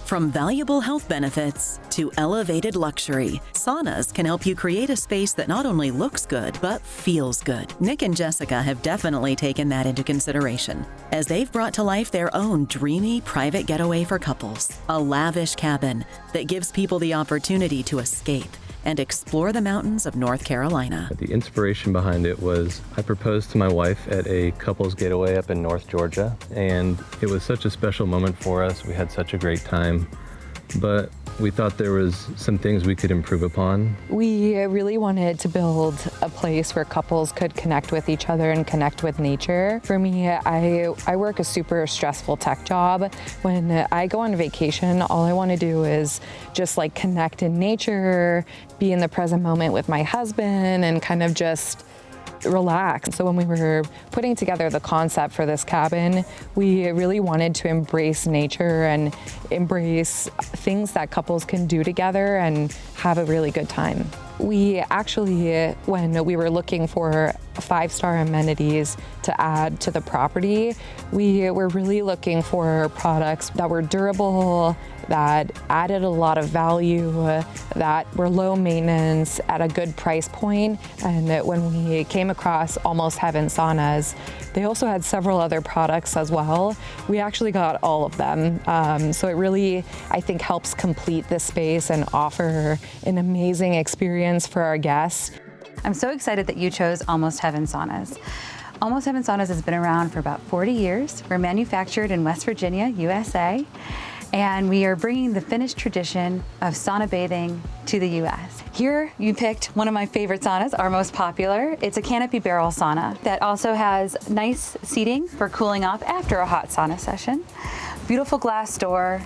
From valuable health benefits to elevated luxury, saunas can help you create a space that not only looks good, but feels good. Nick and Jessica have definitely taken that into consideration, as they've brought to life their own dreamy private getaway for couples. A lavish cabin that gives people the opportunity to escape and explore the mountains of North Carolina. The inspiration behind it was I proposed to my wife at a couple's getaway up in North Georgia, and it was such a special moment for us. We had such a great time, but we thought there was some things we could improve upon. We really wanted to build a place where couples could connect with each other and connect with nature. For me, I work a super stressful tech job. When I go on vacation, all I want to do is just like connect in nature, be in the present moment with my husband, and kind of just relax. So when we were putting together the concept for this cabin, we really wanted to embrace nature and embrace things that couples can do together and have a really good time. We actually, when we were looking for 5-star amenities to add to the property, we were really looking for products that were durable, that added a lot of value, that were low maintenance at a good price point. And that when we came across Almost Heaven Saunas, they also had several other products as well. We actually got all of them. So it really, I think, helps complete the space and offer an amazing experience for our guests. I'm so excited that you chose Almost Heaven Saunas. Almost Heaven Saunas has been around for about 40 years. We're manufactured in West Virginia, USA. And we are bringing the Finnish tradition of sauna bathing to the US. Here you picked one of my favorite saunas, our most popular. It's a canopy barrel sauna that also has nice seating for cooling off after a hot sauna session. Beautiful glass door.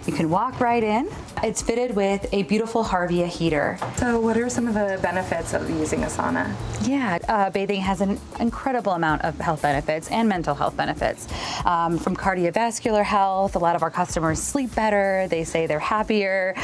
You can walk right in. It's fitted with a beautiful Harvia heater. So what are some of the benefits of using a sauna? Yeah, bathing has an incredible amount of health benefits and mental health benefits. From cardiovascular health, a lot of our customers sleep better. They say they're happier,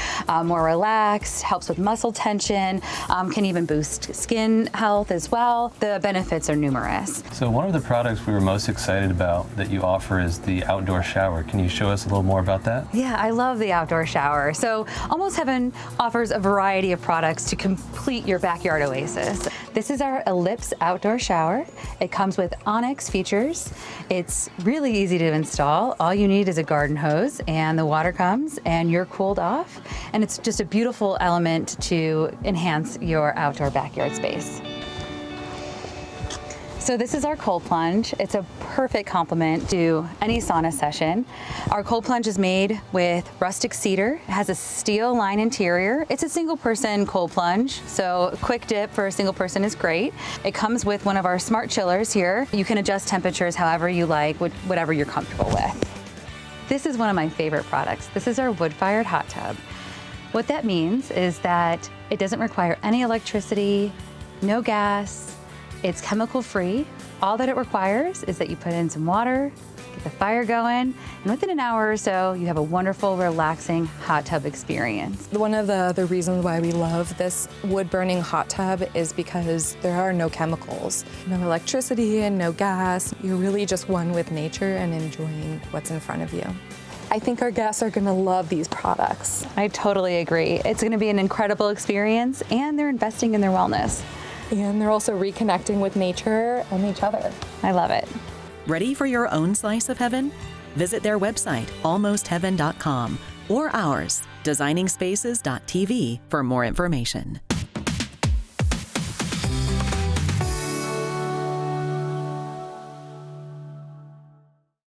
more relaxed, helps with muscle tension, can even boost skin health as well. The benefits are numerous. So one of the products we were most excited about that you offer is the outdoor shower. Can you show us a little more about that? Yeah, I love the outdoor shower. So Almost Heaven offers a variety of products to complete your backyard oasis. This is our Ellipse outdoor shower. It comes with Onyx features. It's really easy to install. All you need is a garden hose and the water comes and you're cooled off. And it's just a beautiful element to enhance your outdoor backyard space. So this is our cold plunge. It's a perfect complement to any sauna session. Our cold plunge is made with rustic cedar. It has a steel line interior. It's a single person cold plunge, so a quick dip for a single person is great. It comes with one of our smart chillers here. You can adjust temperatures however you like, whatever you're comfortable with. This is one of my favorite products. This is our wood-fired hot tub. What that means is that it doesn't require any electricity, no gas. It's chemical free. All that it requires is that you put in some water, get the fire going, and within an hour or so, you have a wonderful, relaxing hot tub experience. One of the reasons why we love this wood-burning hot tub is because there are no chemicals, no electricity and no gas. You're really just one with nature and enjoying what's in front of you. I think our guests are gonna love these products. I totally agree. It's gonna be an incredible experience, and they're investing in their wellness. And they're also reconnecting with nature and each other. I love it. Ready for your own slice of heaven? Visit their website, almostheaven.com, or ours, designingspaces.tv, for more information.